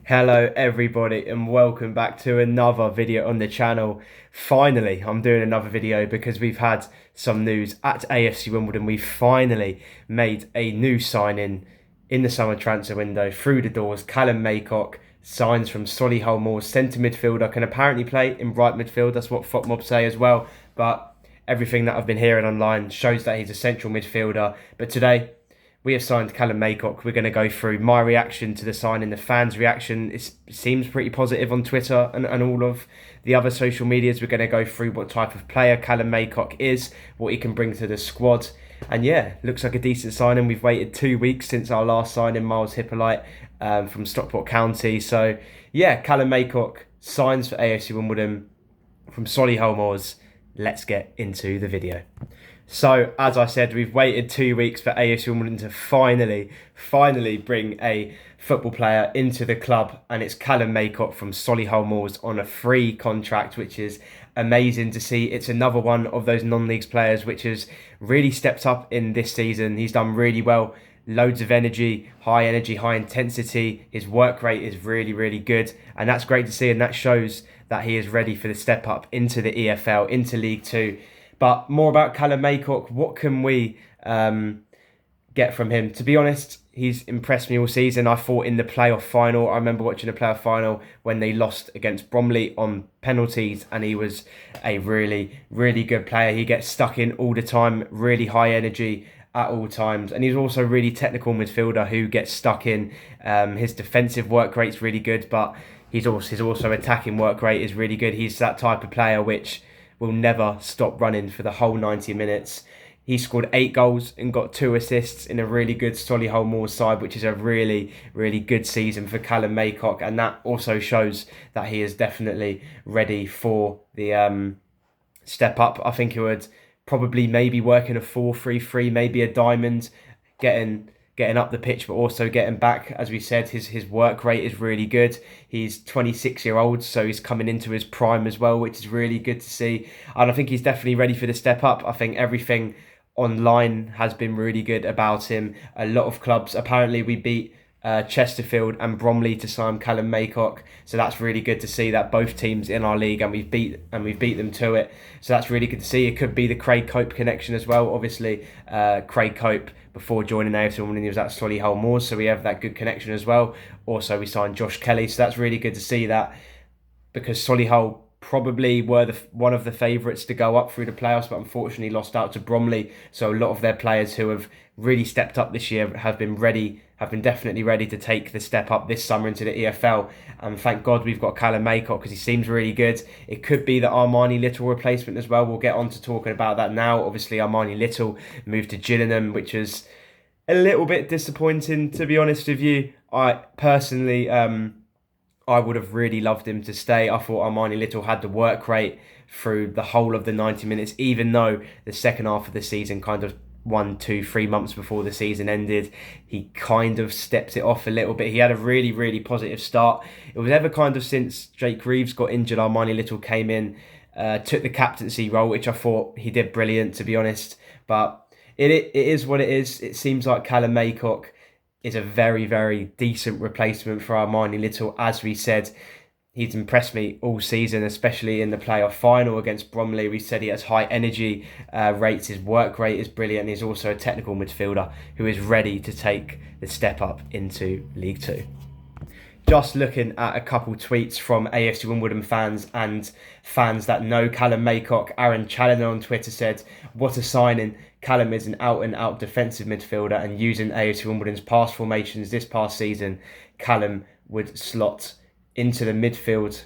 Hello everybody and welcome back to another video on the channel. Finally, I'm doing another video because we've had some news at AFC Wimbledon. We finally made a new signing in the summer transfer window through the doors. Callum Maycock signs from Solihull Moors, centre midfielder, can apparently play in right midfield. That's what FotMob say as well. But everything that I've been hearing online shows that he's a central midfielder. But today, we have signed Callum Maycock. We're going to go through my reaction to the signing, the fans' reaction. It seems pretty positive on Twitter and all of the other social medias. We're going to go through what type of player Callum Maycock is, what he can bring to the squad. And yeah, looks like a decent signing. We've waited 2 weeks since our last signing, Miles Hippolyte from Stockport County. So yeah, Callum Maycock signs for AFC Wimbledon from Solihull Moors. Let's get into the video. So, as I said, we've waited 2 weeks for AFC Wimbledon to finally bring a football player into the club, and it's Callum Maycock from Solihull Moors on a free contract, which is amazing to see. It's another one of those non-leagues players which has really stepped up in this season. He's done really well. Loads of energy, high intensity. His work rate is really good, and that's great to see, and that shows that he is ready for the step up into the EFL, into League Two. But more about Callum Maycock. What can we get from him? To be honest, he's impressed me all season. I thought in the playoff final, I remember watching the playoff final when they lost against Bromley on penalties, and he was a really good player. He gets stuck in all the time, really high energy at all times, and he's also a really technical midfielder who gets stuck in. His defensive work rate's really good, but his also attacking work rate is really good. He's that type of player which will never stop running for the whole 90 minutes. He scored 8 goals and got 2 assists in a really good Solihull Moors side, which is a really good season for Callum Maycock, and that also shows that he is definitely ready for the step up. I think he would probably maybe work in a 4-3-3, maybe a diamond, getting up the pitch, but also getting back. As we said, his work rate is really good. He's 26-year-old, so he's coming into his prime as well, which is really good to see. And I think he's definitely ready for the step up. I think everything online has been really good about him. A lot of clubs, apparently we beat Chesterfield and Bromley to sign Callum Maycock, so that's really good to see that both teams in our league, and we've beat them to it. So that's really good to see. It could be the Craig Cope connection as well. Obviously, Craig Cope, before joining AFC Wimbledon, he was at Solihull Moors, so we have that good connection as well. Also, we signed Josh Kelly, so that's really good to see that, because Solihull probably were one of the favourites to go up through the playoffs, but unfortunately lost out to Bromley. So a lot of their players who have really stepped up this year have been definitely ready to take the step up this summer into the EFL. And thank God we've got Callum Maycock, because he seems really good. It could be the Armani Little replacement as well. We'll get on to talking about that now. Obviously, Armani Little moved to Gillingham, which is a little bit disappointing, to be honest with you. I personally, I would have really loved him to stay. I thought Armani Little had the work rate through the whole of the 90 minutes, even though the second half of the season, kind of 1, 2, 3 months before the season ended, he kind of stepped it off a little bit. He had a really positive start. It was ever kind of since Jake Reeves got injured, Armani Little came in, took the captaincy role, which I thought he did brilliant, to be honest. But it is what it is. It seems like Callum Maycock is a very decent replacement for Armani Little. As we said, he's impressed me all season, especially in the playoff final against Bromley. We said he has high energy rates, his work rate is brilliant, and he's also a technical midfielder who is ready to take the step up into League Two. Just looking at a couple tweets from AFC Wimbledon fans and fans that know Callum Maycock. Aaron Challoner on Twitter said, "What a signing. Callum is an out-and-out defensive midfielder, and using AFC Wimbledon's past formations this past season, Callum would slot into the midfield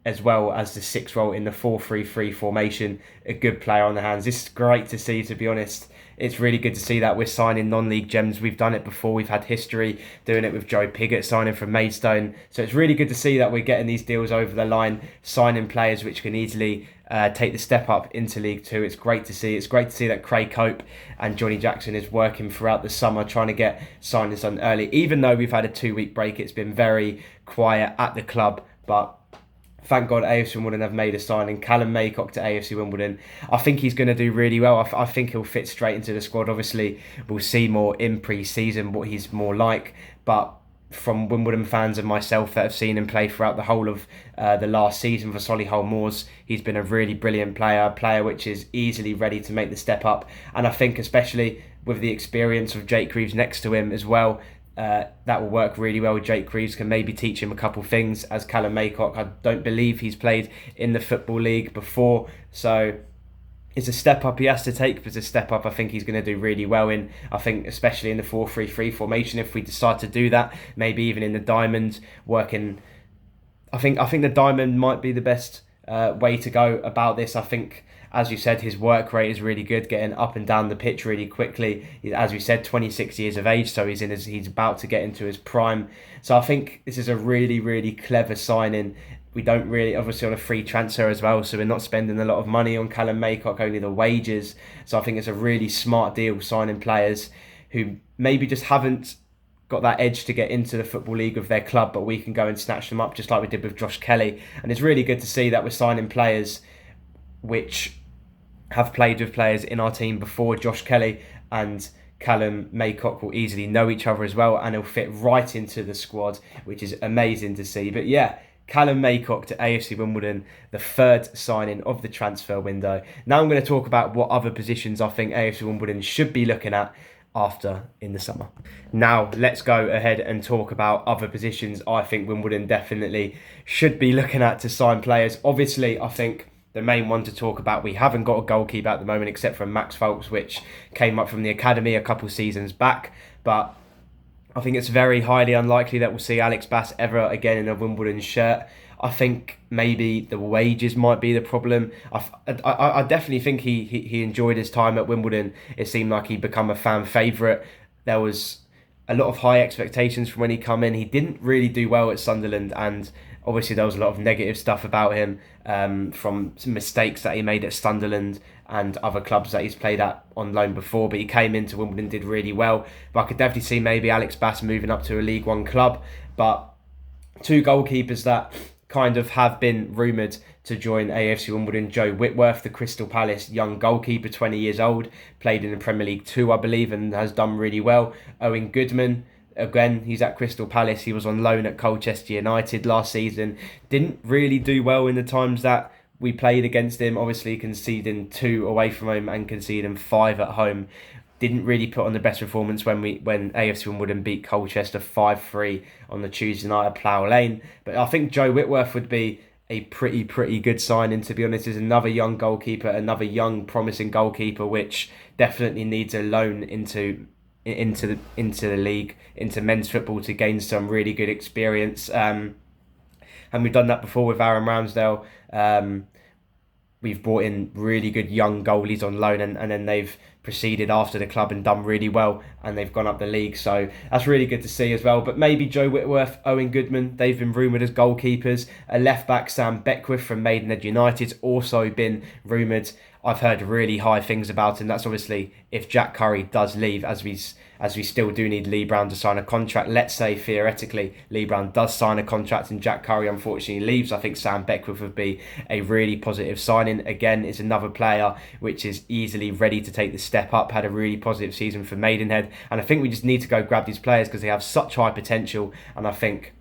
as well as the 6th role in the 4-3-3 formation. A good player on the hands." This is great to see, to be honest. It's really good to see that we're signing non-league gems. We've done it before. We've had history doing it with Joe Pigott signing from Maidstone. So it's really good to see that we're getting these deals over the line, signing players which can easily take the step up into League Two. It's great to see. It's great to see that Craig Cope and Johnny Jackson is working throughout the summer, trying to get signings done early. Even though we've had a 2-week break, it's been very quiet at the club. But thank God AFC Wimbledon have made a signing. Callum Maycock to AFC Wimbledon. I think he's going to do really well. I think he'll fit straight into the squad. Obviously, we'll see more in pre-season what he's more like. But from Wimbledon fans and myself that have seen him play throughout the whole of the last season for Solihull Moors. He's been a really brilliant player, a player which is easily ready to make the step up. And I think especially with the experience of Jake Greaves next to him as well, that will work really well. Jake Greaves can maybe teach him a couple things, as Callum Maycock, I don't believe he's played in the Football League before. So it's a step up he has to take, but it's a step up I think he's going to do really well in. I think especially in the 4-3-3 formation, if we decide to do that, maybe even in the diamond, working. I think the diamond might be the best way to go about this. I think, as you said, his work rate is really good, getting up and down the pitch really quickly. As you said, 26 years of age, so he's about to get into his prime. So I think this is a really, really clever signing. We don't really, obviously on a free transfer as well, so we're not spending a lot of money on Callum Maycock, only the wages. So I think it's a really smart deal signing players who maybe just haven't got that edge to get into the Football League of their club, but we can go and snatch them up just like we did with Josh Kelly. And it's really good to see that we're signing players which have played with players in our team before. Josh Kelly and Callum Maycock will easily know each other as well, and he'll fit right into the squad, which is amazing to see. But yeah, Callum Maycock to AFC Wimbledon, the third signing of the transfer window. Now I'm going to talk about what other positions I think AFC Wimbledon should be looking at after in the summer. Now let's go ahead and talk about other positions I think Wimbledon definitely should be looking at to sign players. Obviously, I think the main one to talk about, we haven't got a goalkeeper at the moment except for Max Folks, which came up from the academy a couple seasons back, but I think it's very highly unlikely that we'll see Alex Bass ever again in a Wimbledon shirt. I think maybe the wages might be the problem. I definitely think he enjoyed his time at Wimbledon. It seemed like he'd become a fan favourite. There was a lot of high expectations from when he come in. He didn't really do well at Sunderland, and obviously there was a lot of negative stuff about him from some mistakes that he made at Sunderland and other clubs that he's played at on loan before, but he came into Wimbledon, did really well. But I could definitely see maybe Alex Bass moving up to a League One club. But two goalkeepers that kind of have been rumoured to join AFC Wimbledon: Joe Whitworth, the Crystal Palace young goalkeeper, 20 years old, played in the Premier League 2, I believe, and has done really well. Owen Goodman, again, he's at Crystal Palace. He was on loan at Colchester United last season. Didn't really do well in the times that we played against him, obviously conceding 2 away from home and conceding 5 at home. Didn't really put on the best performance when AFC Wimbledon beat Colchester 5-3 on the Tuesday night at Plough Lane. But I think Joe Whitworth would be a pretty good signing, to be honest. Is another young goalkeeper, another young promising goalkeeper, which definitely needs a loan into the league, into men's football, to gain some really good experience. And we've done that before with Aaron Ramsdale. We've brought in really good young goalies on loan, and then they've proceeded after the club and done really well, and they've gone up the league. So that's really good to see as well. But maybe Joe Whitworth, Owen Goodman, they've been rumoured as goalkeepers. A left-back, Sam Beckwith from Maidenhead United's also been rumoured. I've heard really high things about him. That's obviously if Jack Curry does leave, as we still do need Lee Brown to sign a contract. Let's say theoretically Lee Brown does sign a contract and Jack Curry unfortunately leaves. I think Sam Beckwith would be a really positive signing. Again, it's another player which is easily ready to take the step up. Had a really positive season for Maidenhead, and I think we just need to go grab these players because they have such high potential. And I think,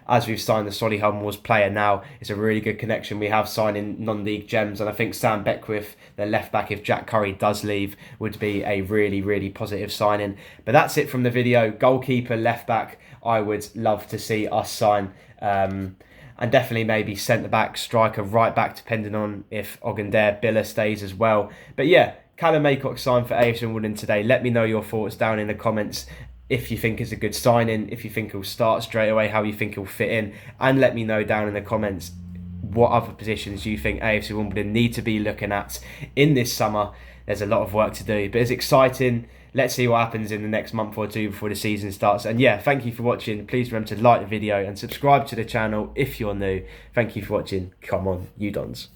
as we've signed the Solihull Moors player now, it's a really good connection we have signing non-league gems. And I think Sam Beckwith, the left-back, if Jack Curry does leave, would be a really positive signing. But that's it from the video. Goalkeeper, left-back, I would love to see us sign. And definitely maybe centre-back, striker, right-back, depending on if Ogundare Billa stays as well. But yeah, Callum Maycock signed for AFC Wimbledon today. Let me know your thoughts down in the comments. If you think it's a good signing, if you think he'll start straight away, how you think he'll fit in, and let me know down in the comments what other positions you think AFC Wimbledon need to be looking at in this summer. There's a lot of work to do, but it's exciting. Let's see what happens in the next month or two before the season starts. And yeah, thank you for watching. Please remember to like the video and subscribe to the channel if you're new. Thank you for watching. Come on, you dons.